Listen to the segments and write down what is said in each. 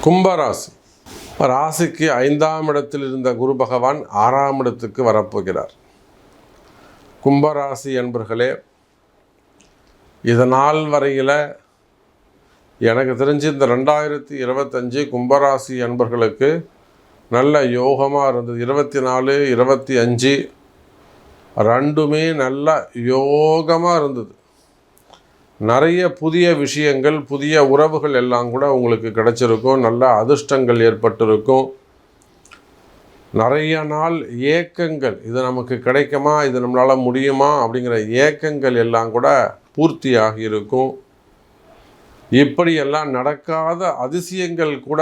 கும்பராசி ராசிக்கு 5ஆம் இடத்தில் இருந்த குரு பகவான் 6ஆம் இடத்துக்கு வரப்போகிறார். கும்பராசி என்பர்களே, இதனால் வரையில் எனக்கு தெரிஞ்சு இந்த 2025 கும்பராசி என்பர்களுக்கு நல்ல யோகமாக இருந்தது. 24, 25 ரெண்டுமே நல்ல யோகமாக இருந்தது. நிறைய புதிய விஷயங்கள், புதிய உறவுகள் எல்லாம் கூட உங்களுக்கு கிடைச்சிருக்கும். நல்ல அதிர்ஷ்டங்கள் ஏற்பட்டிருக்கும். நிறைய நாள் ஏக்கங்கள், இது நமக்கு கிடைக்குமா, இது நம்மளால் முடியுமா அப்படிங்கிற ஏக்கங்கள் எல்லாம் கூட பூர்த்தியாகி இருக்கும். இப்படியெல்லாம் நடக்காத அதிசயங்கள் கூட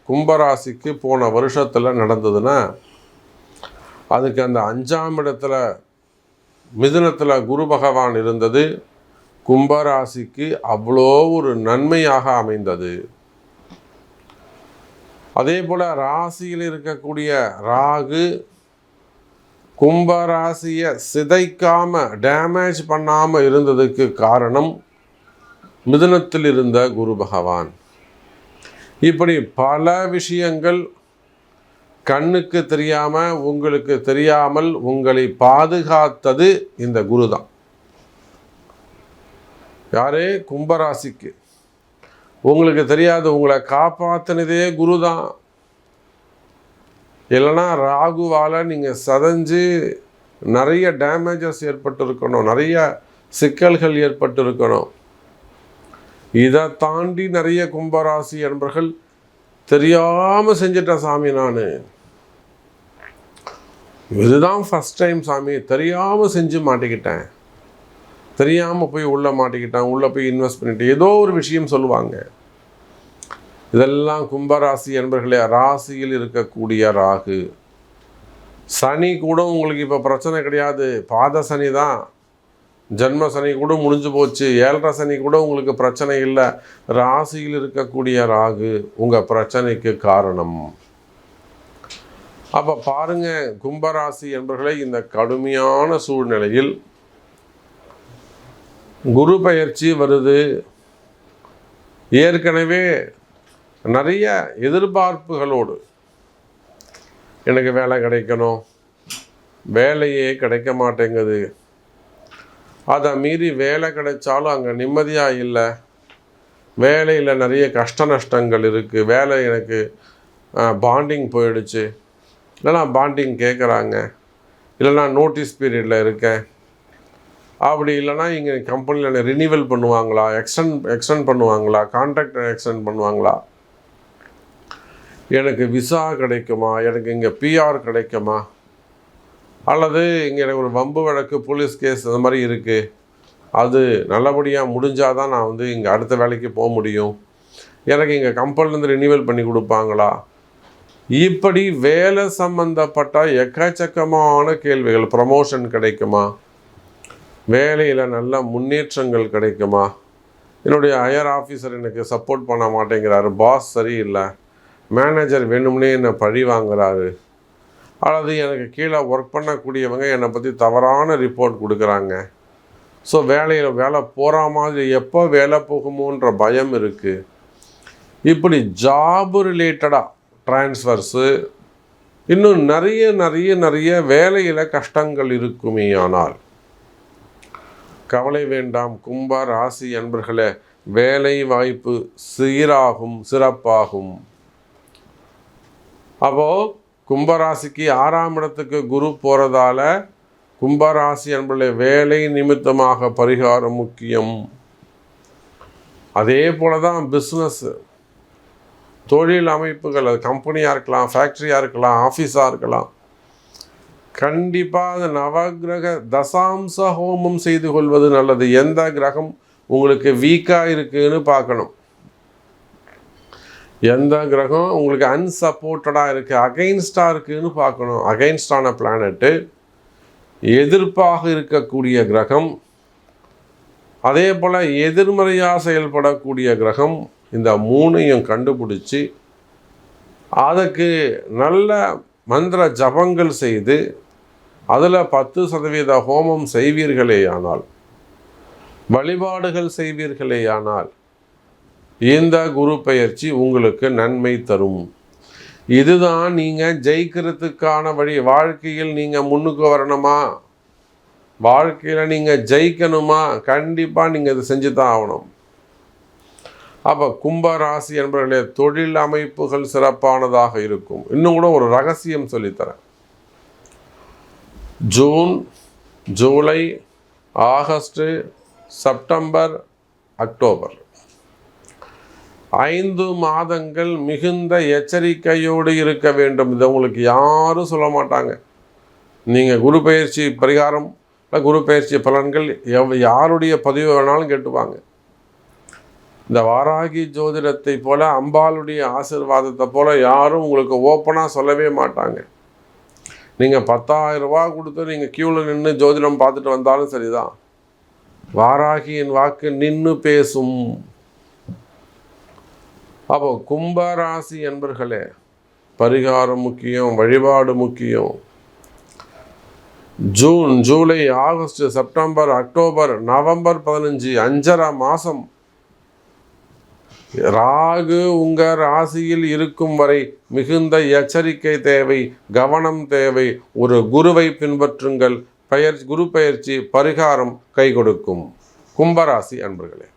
கும்பராசிக்கு போன வருஷத்தில் நடந்ததுன்னா அதுக்கு அந்த 5ஆம் இடத்துல மிதுனத்தில் குரு பகவான் இருந்தது கும்பராசிக்கு அவ்வளோ ஒரு நன்மையாக அமைந்தது. அதே போல் ராசியில் இருக்கக்கூடிய ராகு கும்பராசியை சிதைக்காமல், டேமேஜ் பண்ணாமல் இருந்ததுக்கு காரணம் மிதுனத்தில் இருந்த குரு பகவான். இப்படி பல விஷயங்கள் கண்ணுக்கு தெரியாமல், உங்களுக்கு தெரியாமல் உங்களை பாதுகாத்தது இந்த குரு தான். யாரே கும்பராசிக்கு உங்களுக்கு தெரியாது, உங்களை காப்பாற்றினதே குரு தான். இல்லைன்னா ராகுவால் நீங்கள் சதைஞ்சு நிறைய டேமேஜஸ் ஏற்பட்டிருக்கணும், நிறைய சிக்கல்கள் ஏற்பட்டிருக்கணும். இதை தாண்டி நிறைய கும்பராசி என்பர்கள் தெரியாமல் செஞ்சிட்டேன் சாமி, நான் இதுதான் ஃபஸ்ட் டைம் சாமி, தெரியாமல் செஞ்சு மாட்டிக்கிட்டேன், தெரியாமல் போய் உள்ளே மாட்டிக்கிட்டான், உள்ளே போய் இன்வெஸ்ட் பண்ணிட்டு ஏதோ ஒரு விஷயம் சொல்லுவாங்க. இதெல்லாம் கும்பராசி என்பர்களே, ராசியில் இருக்கக்கூடிய ராகு. சனி கூட உங்களுக்கு இப்போ பிரச்சனை கிடையாது, பாத சனி தான். ஜன்ம சனி கூட முடிஞ்சு போச்சு, 7.5 சனி கூட உங்களுக்கு பிரச்சனை இல்லை. ராசியில் இருக்கக்கூடிய ராகு உங்கள் பிரச்சனைக்கு காரணம். அப்போ பாருங்கள் கும்பராசி என்பர்களே, இந்த கடுமையான சூழ்நிலையில் குரு பெயர்ச்சி வருது. ஏற்கனவே நிறைய எதிர்பார்ப்புகளோடு எனக்கு வேலை கிடைக்கணும், வேலையே கிடைக்க மாட்டேங்குது, அதை மீறி வேலை கிடைச்சாலும் அங்கே நிம்மதியாக இல்லை, வேலையில் நிறைய கஷ்ட நஷ்டங்கள் இருக்குது, வேலை எனக்கு பாண்டிங் போயிடுச்சு, இல்லைனா பாண்டிங் கேட்குறாங்க, இல்லைனா நோட்டீஸ் பீரியடில் இருக்கேன், அப்படி இல்லைனா இங்கே கம்பெனியில் ரினிவல் பண்ணுவாங்களா, எக்ஸ்டெண்ட் பண்ணுவாங்களா, கான்ட்ராக்ட் எக்ஸ்டெண்ட் பண்ணுவாங்களா, எனக்கு விசா கிடைக்குமா, எனக்கு இங்கே பிஆர் கிடைக்குமா, அல்லது இங்கே எனக்கு ஒரு வம்பு வழக்கு, போலீஸ் கேஸ் அந்த மாதிரி இருக்குது, அது நல்லபடியாக முடிஞ்சால் தான் நான் வந்து இங்கே அடுத்த வேலைக்கு போக முடியும், எனக்கு இங்கே கம்பெனிலேருந்து ரினிவல் பண்ணி கொடுப்பாங்களா. இப்படி வேலை சம்பந்தப்பட்ட எக்கச்சக்கமான கேள்விகள். ப்ரமோஷன் கிடைக்குமா, வேலையில் நல்ல முன்னேற்றங்கள் கிடைக்குமா, என்னுடைய ஹையர் ஆஃபீஸர் எனக்கு சப்போர்ட் பண்ண மாட்டேங்கிறாரு, பாஸ் சரியில்லை, மேனேஜர் வேணும்னே என்னை பழி வாங்குறாரு, அல்லது எனக்கு கீழே ஒர்க் பண்ணக்கூடியவங்க என்னை பற்றி தவறான ரிப்போர்ட் கொடுக்குறாங்க. ஸோ வேலை போகிற மாதிரி எப்போ வேலை போகுமோன்ற பயம் இருக்குது. இப்படி ஜாபு ரிலேட்டடாக ட்ரான்ஸ்ஃபர்ஸு, இன்னும் நிறைய நிறைய நிறைய வேலையில் கஷ்டங்கள் இருக்குமே. ஆனால் கவலை வேண்டாம் கும்ப ராசி என்பர்களே, வேலை வாய்ப்பு சீராகும், சிறப்பாகும். அப்போது கும்பராசிக்கு 6ஆம் இடத்துக்கு குரு போகிறதால கும்பராசி என்பர்களே, வேலை நிமித்தமாக பரிகாரம் முக்கியம். அதே போல தான் பிஸ்னஸ்ஸு, தொழில் அமைப்புகள், அது கம்பெனியாக இருக்கலாம், ஃபேக்ட்ரியாக இருக்கலாம், ஆஃபீஸாக இருக்கலாம், கண்டிப்பாக அது நவகிரக தசாம்ச ஹோமம் செய்து கொள்வது நல்லது. எந்த கிரகம் உங்களுக்கு வீக்காக இருக்குதுன்னு பார்க்கணும், எந்த கிரகம் உங்களுக்கு அன்சப்போர்ட்டடாக இருக்குது, அகைன்ஸ்டாக இருக்குதுன்னு பார்க்கணும். அகைன்ஸ்டான பிளானட்டு, எதிர்ப்பாக இருக்கக்கூடிய கிரகம், அதே போல் எதிர்மறையாக செயல்படக்கூடிய கிரகம், இந்த 3ஐயும் கண்டுபிடிச்சி அதுக்கு நல்ல மந்திர ஜபங்கள் செய்து அதில் 10% ஹோமம் செய்வீர்களேயானால், வழிபாடுகள் செய்வீர்களேயானால் இந்த குரு பெயர்ச்சி உங்களுக்கு நன்மை தரும். இதுதான் நீங்கள் ஜெயிக்கிறதுக்கான வழி. வாழ்க்கையில் நீங்கள் முன்னுக்கு வரணுமா, வாழ்க்கையில் நீங்கள் ஜெயிக்கணுமா, கண்டிப்பாக நீங்கள் இதை செஞ்சு தான் ஆகணும். அப்போ கும்பராசி என்பவர்களே, தொழில் அமைப்புகள் சிறப்பானதாக இருக்கும். இன்னும் கூட ஒரு ரகசியம் சொல்லித்தரேன். June, July, August, September, October 5 மாதங்கள் மிகுந்த எச்சரிக்கையோடு இருக்க வேண்டும். இதை உங்களுக்கு யாரும் சொல்ல மாட்டாங்க. நீங்கள் குரு பயிற்சி பரிகாரம், குரு பயிற்சி பலன்கள் யாருடைய பதிவு வேணாலும் கேட்டுப்பாங்க. இந்த வாராகி ஜோதிடத்தை போல, அம்பாளுடைய ஆசீர்வாதத்தை போல யாரும் உங்களுக்கு ஓப்பனாக சொல்லவே மாட்டாங்க. நீங்கள் 10,000 ரூபா கொடுத்து நீங்கள் கியூவில் நின்று ஜோதிடம் பார்த்துட்டு வந்தாலும் சரிதான், வாராகியின் வாக்கு நின்று பேசும். அப்போ கும்பராசி என்பர்களே, பரிகாரம் முக்கியம், வழிபாடு முக்கியம். June, July, August, September, October, November 15 5.5 மாதம் ராகு உங்கள் ராசியில் இருக்கும் வரை மிகுந்த எச்சரிக்கை தேவை, கவனம் தேவை. ஒரு குருவை பின்பற்றுங்கள். குரு பெயர்ச்சி பரிகாரம் கை கொடுக்கும். கும்பராசி அன்பர்களே.